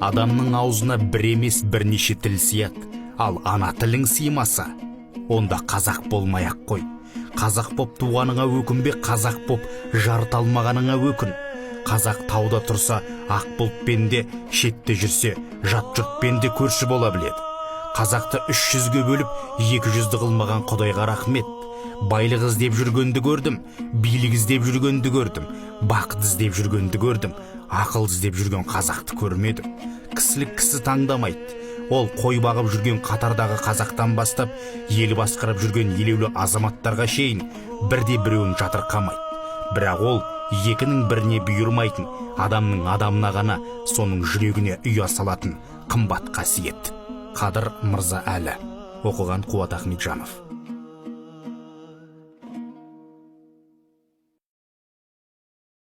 Адамның аузына бір емес бірнеше тіл сияды, ал ана тілің сыймаса, онда қазақ болмай-ақ қой. Қазақ боп туғаныңа өкінбе, қазақ боп жарыта алмағаныңа өкін. Қазақ тауда тұрса, ақ бұлтпен де, шетте жүрсе, жат жұртпен де көрші бола біледі. Қазақты 300-ге бөліп, 200-ді қылмаған Құдайға рахмет. Байлық іздеп жүргенді көрдім, билік іздеп жүргенді көрдім, бақыт іздеп жүргенді көрдім, ақыл іздеп жүрген қазақты көрмедім. Кісілік кісі таңдамайды. Ол қой бағып жүрген қатардағы қазақтан бастап, ел басқарып жүрген елеулі азаматтарға шейін бірде біреуін жатырқамайды. Бірақ ол екінің біріне бұйырмайтын, адамның адамына ғана, соның жүрегіне ұя салатын қымбат қасиет. Қадыр Мырза Әлі. Оқыған Қуат Ахметжанов.